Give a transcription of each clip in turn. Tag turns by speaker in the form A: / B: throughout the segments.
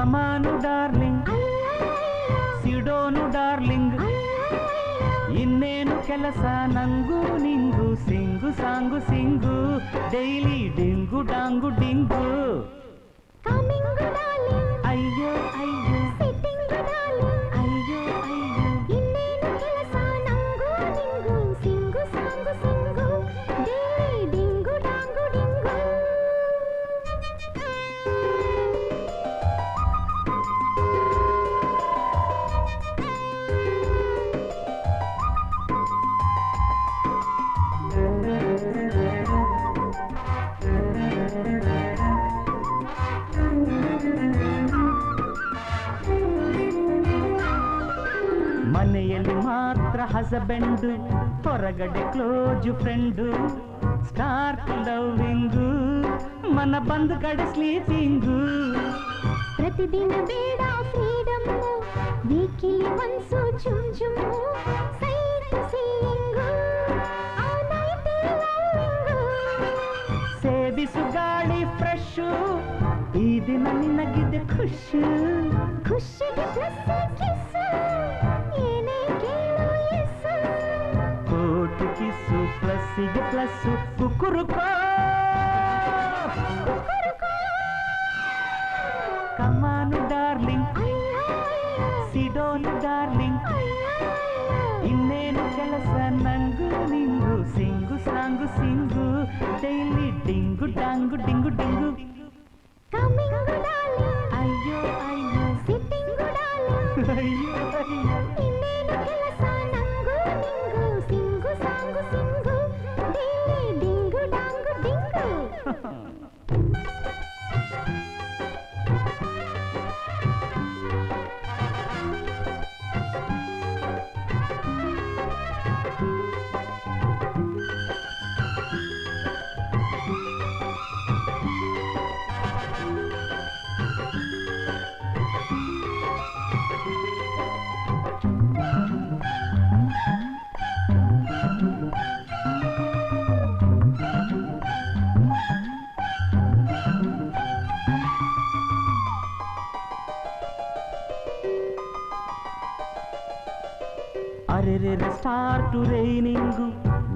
A: ಕಮಾನು darling, sit down darling, ಇನ್ನೇನು ಕೆಲಸ ನಂಗೂ ನಿಂಗು, sing song sing, daily ding dong ಡಿಂಗು. ಅಯ್ಯೋ ಅಯ್ಯೋ ಅಯ್ಯೋ ಅಯ್ಯೋ,
B: ಇನ್ನೇನು ಕೆಲಸ ನಂಗೂ ನಿಂಗು, sing song sing, daily ding dong ಡಿಂಗು.
A: ಮನೆಯಲ್ಲಿ ಮಾತ್ರ ಹಸಬೆಂಡು, ಹೊರಗಡೆ ಕ್ಲೋಜ್ ಫ್ರೆಂಡು, ಸ್ಟಾರ್ಟ್ ಲವ್ವಿಂಗು, ಮನ ಬಂದ ಕಡೆ ಸ್ಲೀಪಿಂಗು.
B: ಪ್ರತಿದಿನ ಬೇಡ ಫ್ರೀಡಮ್, ವೀಕಿಲಿ ಮನ್ಸು ಚುಮ್ ಚುಮ್ಮು, ಸೈಟ್ ಸೀಯಿಂಗು, ಆ ನೈಟ್ ಲವ್ವಿಂಗು.
A: ಸೇವಿಸು ಗಾಳಿ ಫ್ರೆಶು, ಈ ದಿನ ನಿನಗಿದೆ ಖುಷಿ,
B: ಖುಷಿಗೆ ಪ್ಲಸ್ ಕಿಸ್ಸು, ಏನೇ ಕೇಳು ಎಸ್ಸು.
A: ಕೋಟು ಕಿಸ್ಸು ಪ್ಲಸ್ಸಿಗೆ ಪ್ಲಸ್ಸು, ಕುಕ್ಕುರುಕೋ ಕಮಾನು ಡಾರ್ಲಿಂಗ್, ಸಿಡೋನು ಡಾರ್ಲಿಂಗ್, ಇನ್ನೇನು ಕೆಲಸ ನಂಗೂ ನಿಂಗು, sing song sing, daily ding dong ding ding.
B: Coming darling,
A: ಅಯ್ಯೋ ಅಯ್ಯೋ
B: ಸಿಟ್ಟಿಂಗು ಡಾರ್ಲಿಂಗ್,
A: ಅಯ್ಯೋ ಅಯ್ಯೋ,
B: ಇನ್ನೇನು ಕೆಲಸ ನಂಗೂ ನಿಂಗು, sing song sing, daily ding dong ding.
A: ಅರೆರೆರೆ ಸ್ಟಾರ್ಟು ರೈನಿಂಗು,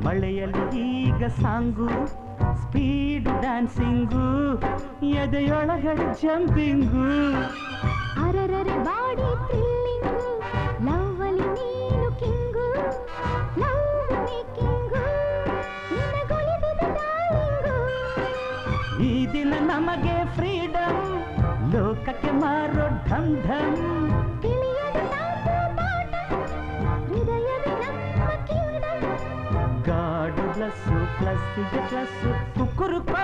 A: ಮಳೆಯಲ್ಲಿ ಈಗ ಸಾಂಗು, ಸ್ಪೀಡ್ ಡ್ಯಾನ್ಸಿಂಗು, ಎದೆಯೊಳಗಡೆ ಜಂಪಿಂಗು.
B: ಅರರರೆ ಬಾಡಿ ಥ್ರಿಲ್ಲಿಂಗು, ಲವ್ವಲ್ಲಿ ನೀನು ಕಿಂಗು, ಲವ್ ಮೇಕಿಂಗು, ನಿನಗೊಲಿದಿದೆ ಡಾರ್ಲಿಂಗು.
A: ಈ ದಿನ ನಮಗೆ ಫ್ರೀಡಮ್, ಲೋಕಕ್ಕೆ ಮಾರೋ ಢಮ್ ಢಮ್,
B: ತಿಳಿಯದ ನಾಟು ಬಾಟಮ್, ಹೃದಯವೇ ನಮ್ಮ ಕಿಂಗ್ಡಮ್.
A: ಗಾಡು ಪ್ಲಸ್ಸು ಪ್ಲಸ್ಸಿಗೆ ಪ್ಲಸ್ಸು, ಕುಕ್ಕುರುಕೋ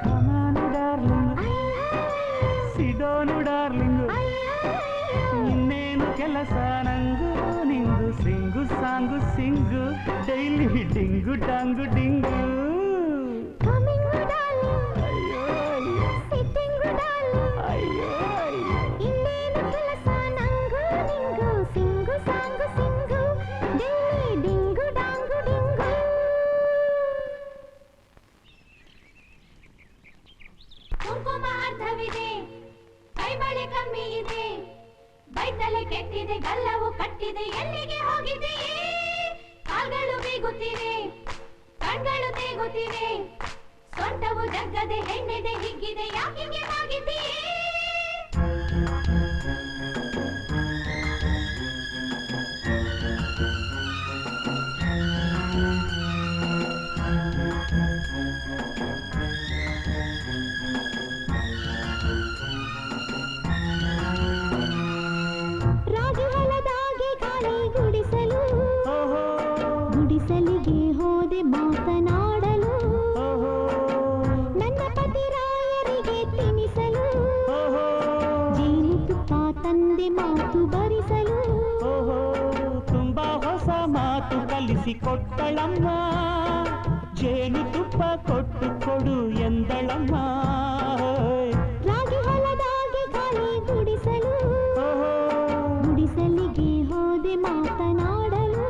A: ಕಮಾನು ಡಾರ್ಲಿಂಗ್, ಸಿಡೋನು ಡಾರ್ಲಿಂಗು, ಇನ್ನೇನು ಕೆಲಸ ನಂಗೂ ನಿಂಗು, sing song sing, daily ding dong ding.
B: Coming darling,
A: ಅಯ್ಯೋ ಅಯ್ಯೋ
B: ಸಿಟ್ಟಿಂಗು ಡಾರ್ಲಿಂಗ್,
A: ಅಯ್ಯೋ ಅಯ್ಯೋ,
B: ಇನ್ನೇನು ಕೆಲಸ ನಂಗೂ ನಿಂಗು, sing song sing, daily ding dong ding. ಕುಂಕುಮ ಅರ್ಥವಿದೆ, ಕೈಬಳೆ ಕಮ್ಮಿ ಇದೆ, ಬೈತಲೆ ಕೆಟ್ಟಿದೆ, ಗಲ್ಲವು ಕಟ್ಟಿದೆ, ಎಲ್ಲಿಗೆ ಹೋಗಿದೆಯೇ? ಕಾಲ್ಗಳು ಬೀಗುತ್ತಿವೆ, ಕಣ್ಗಳು ತೇಗುತ್ತಿವೆ, ಸೊಂಟವು ಜಗ್ಗದೆ ಹೆಣ್ಣೆದೆ ಹಿಗ್ಗಿದೆ, ಯಾಕಿಗೆ ಆಗಿದೆಯೇ? ರಾಗಿ ಹೊಲದಾಗೆ ಗಾಳಿ ಗುಡಿಸಲು, ಗುಡಿಸಲಿಗೆ ಹೋದೆ ಮಾತನಾಡಲು, ನನ್ನ ಪತಿರಾಯರಿಗೆ ತಿನಿಸಲು, ಜೇನುತುಪ್ಪ ತಂದೆ ಮಾತು ಬರಿಸಲು.
A: ತುಂಬಾ ಹೊಸ ಮಾತು ಕಲಿಸಿಕೊಟ್ಟಳಮ್ಮ, ಜೇನುತುಪ್ಪ ಕೊಟ್ಟು ಕೊಡು ಎಂದಳಮ್ಮ.
B: ರಾಗಿ ಹೊಲದಾಗೆ ಗಾಳಿ ಗುಡಿಸಲು, ಗುಡಿಸಲಿಗೆ ಹೋದೆ ಮಾತನಾಡಲು,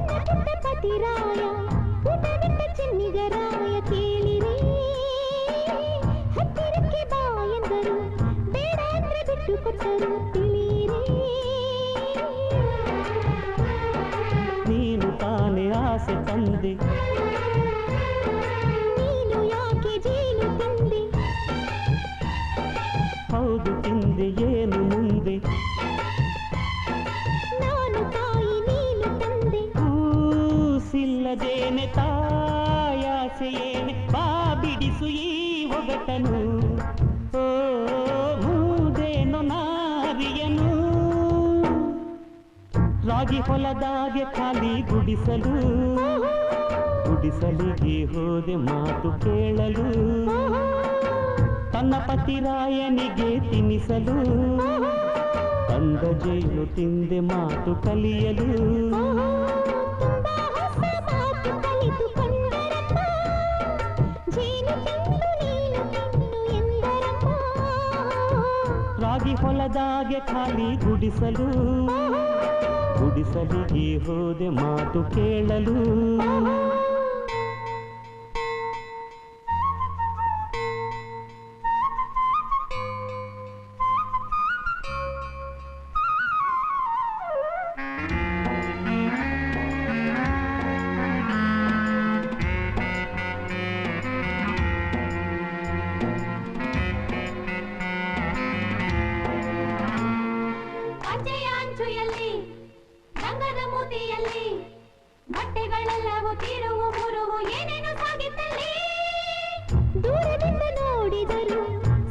B: ನನ್ನ ಪುಟ್ಟ ಪತಿರಾಯ ಊಟ ಬಿಟ್ಟ ಚೆನ್ನಿಗರಾಯ ಕೇಳಿರಿ ಹತ್ತಿರಕ್ಕೆ ಬಾ ಎಂದರು ಬೇಡ ಅಂದ್ರೆ ಬಿಟ್ಟು ಕೊಟ್ಟರು ತಿಳಿಯಿರಿ
A: ನೀನು ತಾನೇ ಆಸೆ ತಂದೆ
B: ನೀನು ಯಾಕೆ ಜೇನು ತಿಂದೆ
A: ಹೌದು ತಿಂದೆ ಏನು ಮುಂದೆ
B: ನಾನು ತಾಯಿ ನೀನು ತಂದೆ
A: ಕೂಸಿಲ್ಲದೇನೆ ತಾಯಾಸೆಯೇನೆ ಬಾ ಬಿಡಿಸು ಈ ಒಗಟನು ಓ ಮೂದೇನು ನಾರಿಯನು ರಾಗಿ ಹೊಲದಾಗೆ ಖಾಲಿ ಗುಡಿಸಲು ಗುಡಿಸಲಿಗೆ ಹೋದೆ ಮಾತು ಕೇಳಲು ತನ್ನ ಪತಿರಾಯನಿಗೆ ತಿನ್ನಿಸಲು ಅಂದ ಜೇನು ತಿಂದೆ ಮಾತು ಕಲಿಯಲು
B: ತುಂಬಾ ಹೊಸ ಮಾತು ಕಲಿತುಕೊಂಡರಮ್ಮ ಜೇನು ತಿಂದು ನೀನು ತಿನ್ನು ಎಂದರಮ್ಮ
A: ರಾಗಿ ಹೊಲದಾಗೆ ಖಾಲಿ ಗುಡಿಸಲು ಗುಡಿಸಲಿಗೆ ಹೋದೆ ಮಾತು ಕೇಳಲು
B: ಅಂಚೆಯ ಅಂಚುಯಲ್ಲಿ ರಂಗದ ಮೂತಿಯಲ್ಲಿ ಬಟ್ಟೆಗಳೆಲ್ಲವೂ ತೀರುವು ಮುರುವು ಏನೇನು ಸಾಗಿತ್ತಲ್ಲಿ ದೂರದಿಂದ ನೋಡಿದರು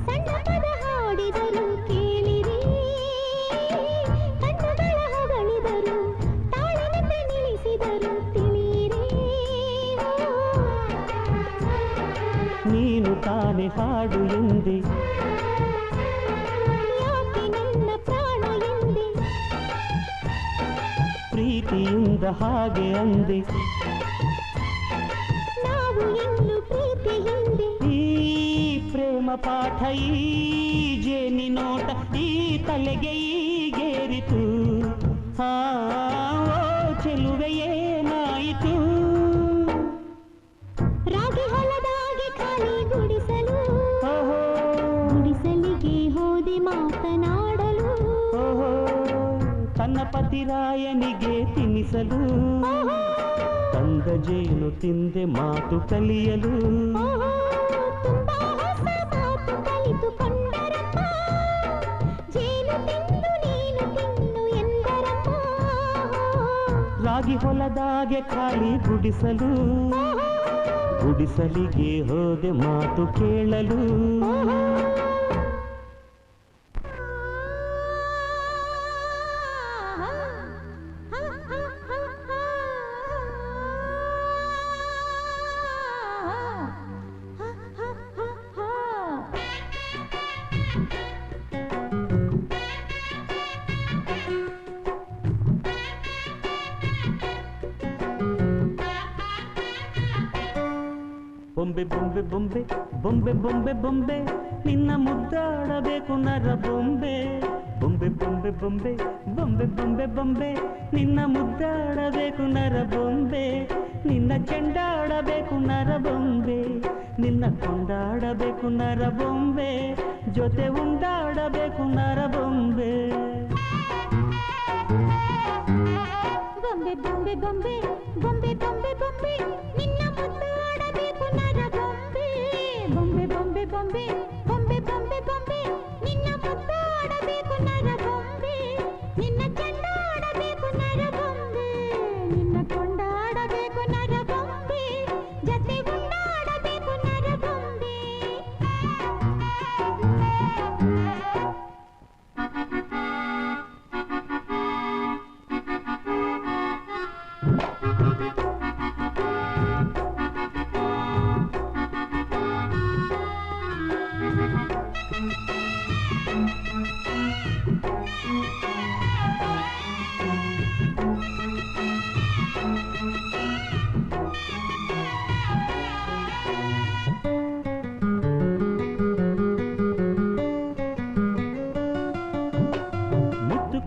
B: ಸಣ್ಣ ಪದ ಹಾಡಿದರು ಕೇಳಿರಿ ಕಣ್ಣುಗಳ ಹೊಗಳಿದರು ತಾಳದಿಂದ ನಿಲ್ಲಿಸಿದರು ತಿಳಿಯಿರಿ
A: ನೀನು ತಾನೆ ಹಾಡು ಎಂದೆ
B: ಯಾಕೆ ನನ್ನ ಪ್ರಾಣ ಎಂದೆ
A: ಪ್ರೀತಿಯಿಂದ ಹಾಗೆ ಅಂದೆ
B: ನಾವು ಇನ್ನು ಪ್ರೀತಿ ಹಿಂದೆ
A: ಈ ಪ್ರೇಮ ಪಾಠ ಈ ಜೇನಿ ನೋಟ ಈ ತಲೆಗೆ ಈಗೇರಿತು ಹಾ ಓ ಚೆಲುವೆ ಏನಾಯಿತು
B: ರಾಗಿ ಹೊಲದಾಗೆ ಖಾಲಿ ಗುಡಿಸಲು
A: ಓಹೋ
B: ಗುಡಿಸಲಿಗೆ ಹೋದೆ ಮಾತನಾಡಲು
A: ಓಹೋ ತನ್ನ ಪತಿರಾಯನಿಗೆ ತಿನ್ನಿಸಲು ತಂದ ಜೇನು ತಿಂದೆ ಮಾತು ಕಲಿಯಲು
B: ತುಂಬಾ ಹೊಸ ಮಾತು ಕಲಿತುಕೊಂಡರಮ್ಮ ಜೇನು ತಿಂದು ನೀನು ತಿನ್ನು ಎಂದರಮ್ಮ
A: ರಾಗಿ ಹೊಲದಾಗೆ ಖಾಲಿ ಗುಡಿಸಲು ಗುಡಿಸಲಿಗೆ ಹೋದೆ ಮಾತು ಕೇಳಲು ಬೊಂಬೆ ಬೊಂಬೆ ಬೊಂಬೆ ಬೊಂಬೆ ಬೊಂಬೆ ಬೊಂಬೆ ನಿನ್ನ ಮುದ್ದಾಡಬೇಕು ನರ ಬೊಂಬೆ ಬೊಂಬೆ ಬೊಂಬೆ ಬೊಂಬೆ ಬೊಂಬೆ ಬೊಂಬೆ ಬೊಂಬೆ ನಿನ್ನ ಮುದ್ದಾಡಬೇಕು ನರ ಬೊಂಬೆ ನಿನ್ನ ಚೆಂಡಾಡಬೇಕು ನರ ಬೊಂಬೆ ನಿನ್ನ ಕೊಂಡಾಡಬೇಕು ನರ ಬೊಂಬೆ ಜೊತೆ ಉಂಡಾಡಬೇಕು ನರ ಬೊಂಬೆ
B: ಬೊಂಬೆ ಬೊಂಬೆ ಬೊಂಬೆ ಬೊಂಬೆ ಬೊಂಬೆ ಬೊಂಬೆ ನಿನ್ನ ಮುದ್ದಾಡಬೇಕು ನರ ಬೊಂಬೆ ಬೊಂಬೆ ಬೊಂಬೆ ಬೊಂಬೆ ಬೊಂಬೆ ಬೊಂಬೆ ಬೊಂಬೆ ನಿನ್ನ ಮುದ್ದಾಡಬೇಕು ನರ ಬೊಂಬೆ ನಿನ್ನ ಚೆಂಡಾಡಬೇಕು ನರ ಬೊಂಬೆ ನಿನ್ನ ಕೊಂಡಾಡಬೇಕು ನರ ಬೊಂಬೆ ಜೊತೆ ಉಂಡಾಡಬೇಕು ನರ ಬೊಂಬೆ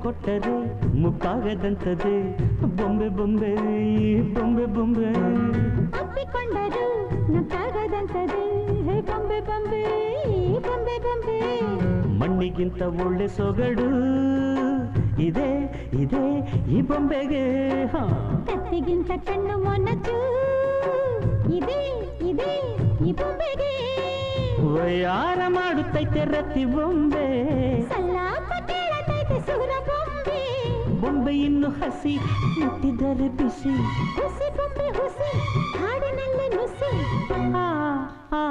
A: ಕೊಟ್ಟರೆ ಮುಕ್ಕಾಗದಂತದೆ ಬೊಂಬೆ ಬೊಂಬೆ ಬೊಂಬೆ ಬೊಂಬೆ
B: ಅಪ್ಪಿಕೊಂಡರು ನಕ್ಕಾಗದಂತದೆ ಬೊಂಬೆ ಬೊಂಬೆ ಬೊಂಬೆ ಬೊಂಬೆ
A: ಮಣ್ಣಿಗಿಂತ ಒಳ್ಳೆ ಸೊಗಡು ಇದೆ ಇದೆ ಈ ಬೊಂಬೆಗೆ
B: ಕತ್ತಿಗಿಂತ ಕಣ್ಣು ಮೊನಚು ಇದೆ ಇದೆ ಈ ಬೊಂಬೆಗೆ
A: ವಯಾರ ಮಾಡುತ್ತೈತೆ ರತಿ ಬೊಂಬೆ
B: ಸಲ್ಲಾಪ ಕೇಳತೈತೆ ಸುರ ಬೊಂಬೆ
A: ಬೊಂಬೆ ಇನ್ನು ಹಸಿ ಮುಟ್ಟಿದರೆ ಬಿಸಿ
B: ಹುಸಿ ಬೊಂಬೆ ಹುಸಿ ಹಾಡಿನಲ್ಲಿ ನುಸಿ
A: ಆ, ಆ,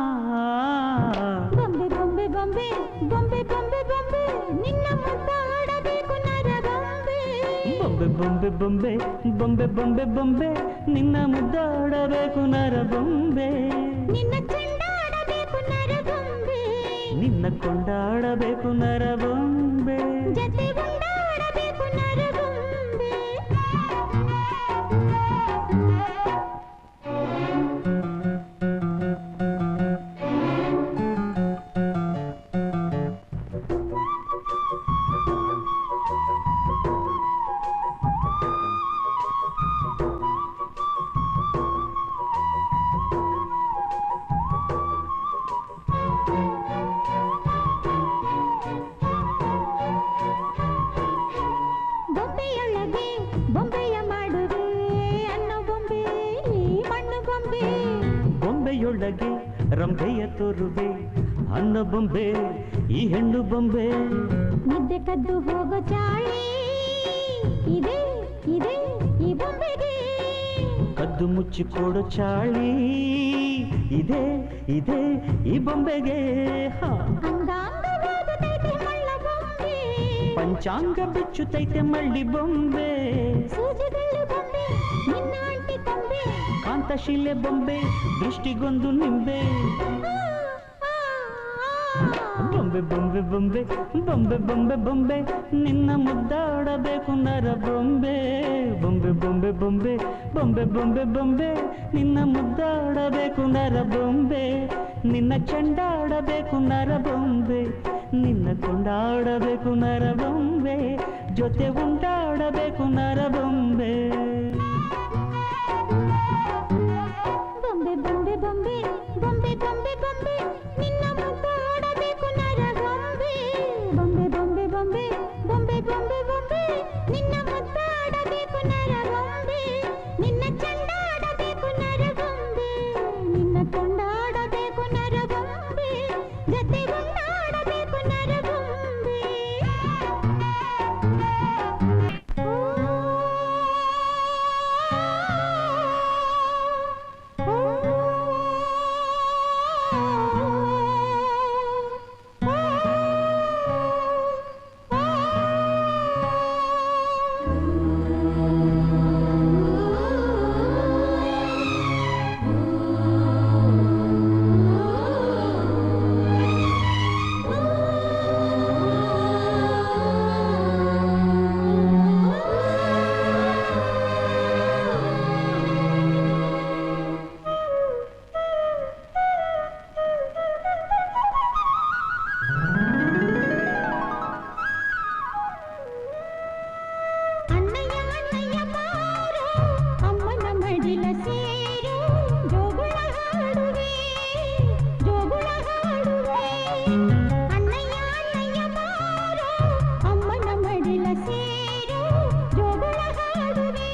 B: ಬೊಂಬೆ ಬೊಂಬೆ ಬೊಂಬೆ ಬೊಂಬೆ ಬೊಂಬೆ ಬೊಂಬೆ ನಿನ್ನ ಮುದ್ದಾಡಬೇಕು ನರ ಬೊಂಬೆ
A: ಬೊಂಬೆ ಬೊಂಬೆ ಬೊಂಬೆ ಬೊಂಬೆ ಬೊಂಬೆ ಬೊಂಬೆ ನಿನ್ನ ಮುದ್ದಾಡಬೇಕು ನರ ಬೊಂಬೆ
B: ನಿನ್ನ ಚೆಂಡಾಡಬೇಕು ನರ ಬೊಂಬೆ
A: ನಿನ್ನ ಕೊಂಡಾಡಬೇಕು ನರ ಬೊಂಬೆ
B: ಜತೆ ಉಂಡಾಡಬೇಕು ನರ ಬೊಂಬೆ ಬೊಂಬೆಯೊಳಗೆ ಬೊಂಬೆಯ ಮಾಡುವೆ ಅನ್ನೋ ಬೊಂಬೆ ಮಣ್ಣು ಬೊಂಬೆ
A: ಬೊಂಬೆಯೊಳಗೆ ರಂಭೆಯ ತೋರುವೆ ಅನ್ನ ಬೊಂಬೆ ಈ ಹೆಣ್ಣು ಬೊಂಬೆ
B: ನಿದ್ದೆ ಕದ್ದು ಹೋಗೋ ಚಾಳಿ ಇದೆ ಇದೆ ಈ ಬೊಂಬೆಗೆ
A: ಕದ್ದು ಮುಚ್ಚಿ ಕೊಡೋ ಚಾಳಿ ಇದೆ ಇದೆ ಈ ಬೊಂಬೆಗೆ
B: ಅಂಗಾಂಗವಾಗುತ್ತೈತೆ ಮಳ್ಳ ಬೊಂಬೆ
A: ಪಂಚಾಂಗ ಬಿಚ್ಚುತ್ತೈತೆ ಮಳ್ಳಿ ಬೊಂಬೆ
B: ಸೂಜಿಗಲ್ಲು ಬೊಂಬೆ ನಿನ್ನ ಅಂಟಿ ಕೊಂಬೆ
A: ಕಾಂತಶಿಲೆ ಬೊಂಬೆ ದೃಷ್ಟಿಗೊಂದು ನಿಂಬೆ ಬೊಂಬೆ ಬೊಂಬೆ ಬೊಂಬೆ ಬೊಂಬೆ ಬೊಂಬೆ ಬೊಂಬೆ ನಿನ್ನ ಮುದ್ದಾಡಬೇಕು ನರ ಬೊಂಬೆ ಬೊಂಬೆ ಬೊಂಬೆ ಬೊಂಬೆ ಬೊಂಬೆ ಬೊಂಬೆ ಬೊಂಬೆ ನಿನ್ನ ಮುದ್ದಾಡಬೇಕು ನರ ಬೊಂಬೆ ನಿನ್ನ ಚೆಂಡಾಡಬೇಕು ನರ ಬೊಂಬೆ ನಿನ್ನ ಕೊಂಡಾಡಬೇಕು ನರ ಬೊಂಬೆ ಜೊತೆ ಉಂಟಾಡಬೇಕು ನರ ಬೊಂಬೆ
B: ಬೊಂಬೆ ಬೊಂಬೆ ಬೊಂಬೆ ಬೊಂಬೆ ಬೊಂಬೆ ಬೊಂಬೆ ನಿನ್ನ ಮುದ್ದಾಡಬೇಕು ನರ ಬೊಂಬೆ ಬೊಂಬೆ ಬೊಂಬೆ ಬೊಂಬೆ ಬೊಂಬೆ ಬೊಂಬೆ ಬೊಂಬೆ ನಿನ್ನ ಮುದ್ದಾಡಬೇಕು ನರ ಬೊಂಬೆ ನಿನ್ನ ಚೆಂಡಾಡಬೇಕು ನರ ಬೊಂಬೆ ನಿನ್ನ ಕೊಂಡಾಡಬೇಕು ನರ ಬೊಂಬೆ ಜೊತೆ ಉಂಟಾಡಬೇಕು ನರ ಬೊಂಬೆ ಅಣ್ಣಯ್ಯ ಅಣ್ಣಯ್ಯ ಬಾರೋ ಅಮ್ಮನ ಮಡಿಲ ಸೇರು ಜೋಗುಳ ಹಾಡುವೆ ಅಣ್ಣಯ್ಯ ಅಣ್ಣಯ್ಯ ಬಾರೋ ಅಮ್ಮನ ಮಡಿಲ ಸೇರು ಜೋಗುಳ ಹಾಡುವೆ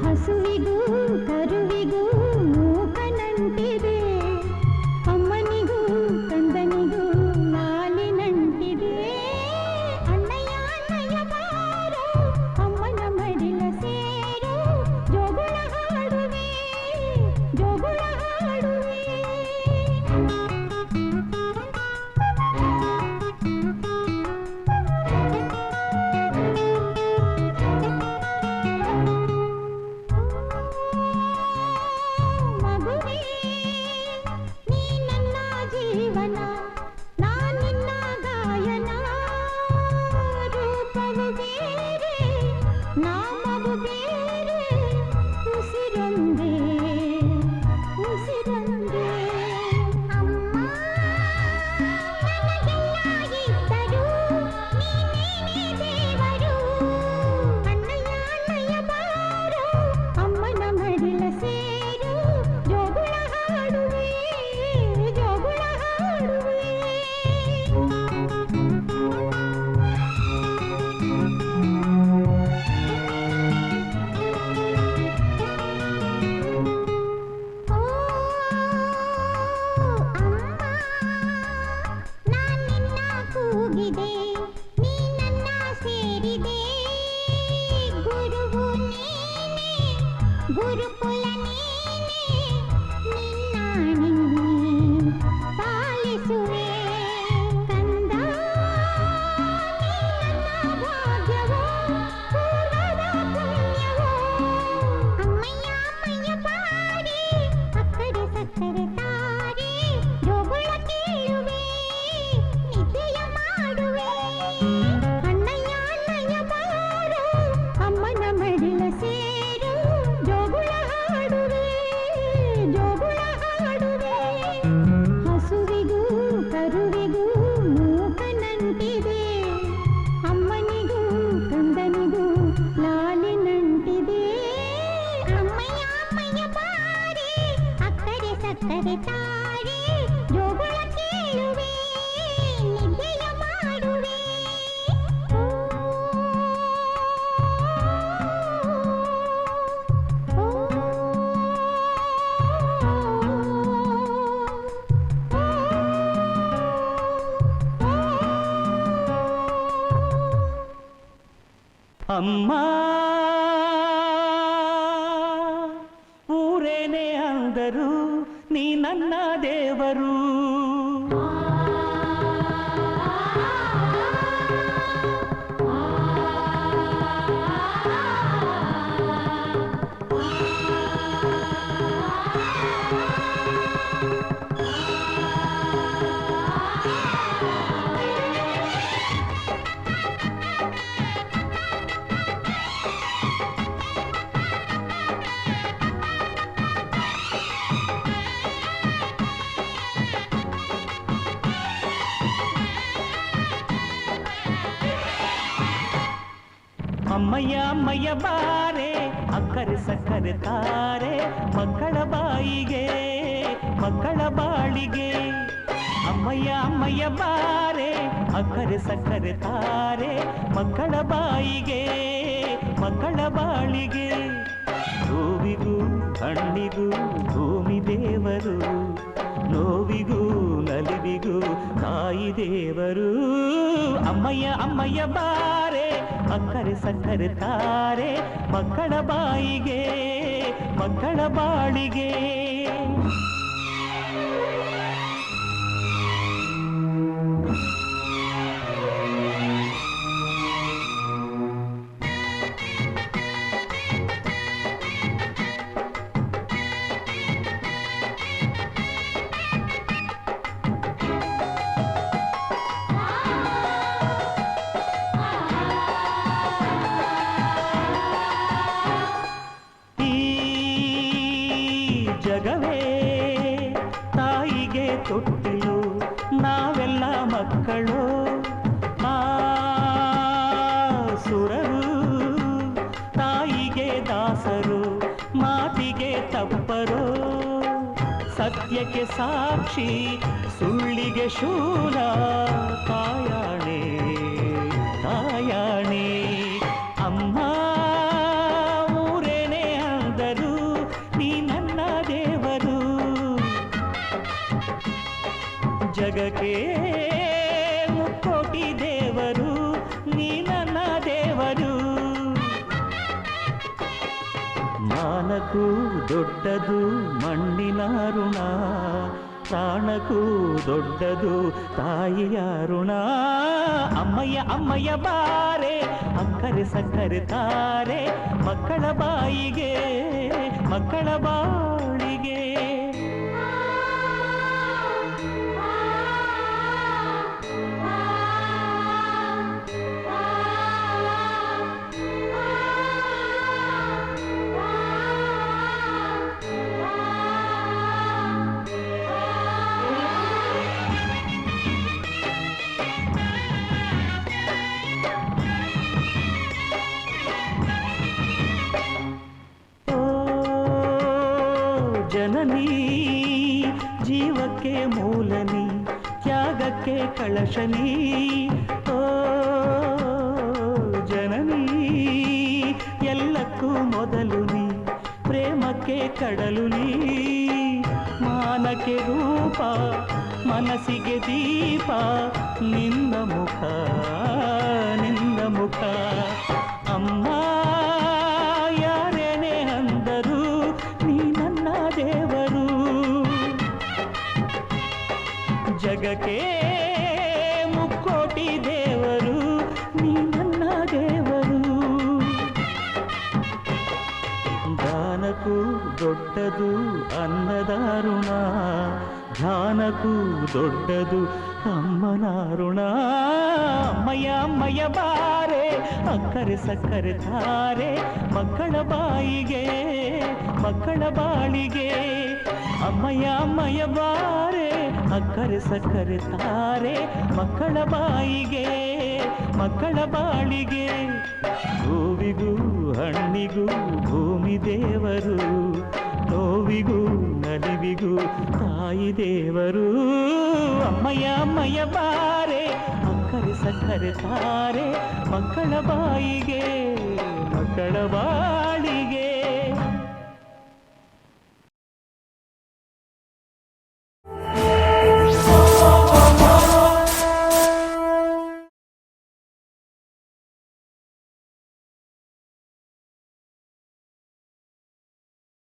B: ಹಸುವಿಗೂ ಕರುವಿಗೂ ಮೂಕನಂಟಿದೆ ಅಮ್ಮನಿಗೂ ಕಂದನಿಗೂ ನಾಲಿನಂಟಿದೆ ಅಣ್ಣಯ್ಯ ಅಣ್ಣಯ್ಯ ಬಾರೋ ಅಮ್ಮನ ಮಡಿಲ ಸೇರು ಜೋಗುಳ ಹಾಡುವೆ ಮಗುವೇ ನೀ ನನ್ನ ಜೀವನ ನಾ ನಿನ್ನ ಗಾಯನ ರೂಪವು ಬೇರೆ ನಾಮವು ಬೇರೆ ಉಸಿರೊಂದೇ ಅಮ್ಮ ನನಗೆಲ್ಲ ಇದ್ದರೂ ನೀ ಗುರುಕುಲ ನೀನೇ ನಿನ್ನಾಣೆ ಪಾಲಿಸುವೆ ಕಂದ ನನ್ನ ಭಾಗ್ಯವೋ ಪೂರ್ವದ ಪುಣ್ಯವೋ ಅಮ್ಮಯ್ಯ ಅಮ್ಮಯ್ಯ ಬಾರಿ ಅಕ್ಕರೆ ಸಕ್ಕರೆ ತಾರೆ ಜೋಗುಳ ಕೇಳುವೆ ನಿದ್ದೆಯ ಮಾಡುವೆ ಅಣ್ಣಯ್ಯ ಅಣ್ಣಯ್ಯ ಬಾರು ಅಮ್ಮನ ಮಡಿಲ ಸೇರು ಜೋಗುಳ ಹಾಡುವೆ ಹಸುವಿಗೂ ಕರುವಿಗೂ ಮೂಕನಂಟಿದೆ ಅಮ್ಮನಿಗೂ ಕಂದನಿಗೂ ಲಾಲಿನಂಟಿದೆ ಅಮ್ಮಯ್ಯ ಅಮ್ಮಯ್ಯ ಬಾರಿ ಅಕ್ಕರೆ ಸಕ್ಕರೆ ತಾರೆ ಜೋಗುಳ ಕೇಳುವೆ ನಿದ್ದೆಯ ಮಾಡುವೆ
A: ಅಮ್ಮ ಊರೇನೇ ಅಂದರು ನೀ ನನ್ನ ದೇವರು ಅಮ್ಮಯ್ಯ ಅಮ್ಮಯ್ಯ ಬಾರೆ ಅಕ್ಕರೆ ಸಕ್ಕರೆ ತಾರೆ ಮಕ್ಕಳ ಬಾಯಿಗೆ ಮಕ್ಕಳ ಬಾಳಿಗೆ ಅಮ್ಮಯ್ಯ ಅಮ್ಮಯ್ಯ ಬಾರೆ ಅಕ್ಕರೆ ಸಕ್ಕರೆ ತಾರೆ ಮಕ್ಕಳ ಬಾಯಿಗೆ ಮಕ್ಕಳ ಬಾಳಿಗೆ ಹೂವಿಗೂ ಹಣ್ಣಿಗೂ ಭೂಮಿ ದೇವರು ನೋವಿಗೂ ನಲಿವಿಗೂ ತಾಯಿ ದೇವರು ಅಮ್ಮಯ್ಯ ಅಮ್ಮಯ್ಯ ಬಾರೆ ಅಕ್ಕರೆ ಸಕ್ಕರೆ ತಾರೆ ಮಕ್ಕಳ ಬಾಯಿಗೆ ಮಕ್ಕಳ ಬಾಳಿಗೆ ಜಗವೇ ತಾಯಿಗೆ ತೊಟ್ಟಿಲು ನಾವೆಲ್ಲ ಮಕ್ಕಳು ಆ ಸುರರು ತಾಯಿಗೆ ದಾಸರು ಮಾತಿಗೆ ತಪ್ಪರು ಸತ್ಯಕ್ಕೆ ಸಾಕ್ಷಿ ಸುಳ್ಳಿಗೆ ಶೂಲ ತಾಯಾಣೆ ತಾಯಾಣೆ ಅಮ್ಮ ಊರೇನೇ ಅಂದರು ನೀ ನನ್ನ ದೇವರು ಜಗಕ್ಕೆ ಮುಕ್ಕೋಟಿ ದೇವರು ನೀ ನನ್ನ ದೇವರು ಮಾನಕ್ಕೂ ದೊಡ್ಡದು ಮಣ್ಣಿನ ಋಣ ಪ್ರಾಣಕ್ಕೂ ದೊಡ್ಡದು ತಾಯಿಯ ಋಣ ಅಮ್ಮಯ್ಯ ಅಮ್ಮಯ್ಯ ಬಾರೆ ಅಕ್ಕರೆ ಸಕ್ಕರೆ ತಾರೆ ಮಕ್ಕಳ ಬಾಯಿಗೆ ಮಕ್ಕಳ ಬಾಳಿಗೆ ಜನನಿ ಜೀವಕ್ಕೆ ಮೂಲನಿ ತ್ಯಾಗಕ್ಕೆ ಕಳಶನಿ ಓ ಜನನಿ ಎಲ್ಲಕ್ಕೂ ಮೊದಲು ನೀ ಪ್ರೇಮಕ್ಕೆ ಕಡಲು ನೀ ಮಾನಕ್ಕೆ ರೂಪ ಮನಸ್ಸಿಗೆ ದೀಪ ನಿನ್ನ ಮುಖ ಅಮ್ಮ ಯಾರೇನೇ ಅಂದರು ಜಗಕ್ಕೆ ಮುಕ್ಕೋಟಿ ದೇವರು ನೀ ನನ್ನ ದೇವರು. ದಾನಕ್ಕೂ ದೊಡ್ಡದು ಅನ್ನದಾರುಣ, ಧ್ಯಾನಕ್ಕೂ ದೊಡ್ಡದು ಅಮ್ಮನ ಋಣ. ಅಮ್ಮಯ್ಯ ಅಮ್ಮಯ್ಯ ಬಾರೆ ಅಕ್ಕರೆ ಸಕ್ಕರೆ ತಾರೆ ಮಕ್ಕಳ ಬಾಯಿಗೆ ಮಕ್ಕಳ ಬಾಳಿಗೆ. ಅಮ್ಮಯ್ಯ ಅಮ್ಮಯ್ಯ ಬಾರೆ ಅಕ್ಕರೆ ಸಕ್ಕರೆ ತಾರೆ ಮಕ್ಕಳ ಬಾಯಿಗೆ ಮಕ್ಕಳ ಬಾಳಿಗೆ. ಹೂವಿಗೂ ಹಣ್ಣಿಗೂ ಭೂಮಿ ದೇವರು, ನೋವಿಗೂ ನಲಿವಿಗೂ ತಾಯಿ ದೇವರು. ಅಮ್ಮಯ್ಯ ಅಮ್ಮಯ್ಯ ಬಾರೆ ಅಕ್ಕರೆ ಸಕ್ಕರೆ ತಾರೆ ಮಕ್ಕಳ ಬಾಯಿಗೆ ಮಕ್ಕಳ ಬಾಳಿಗೆ.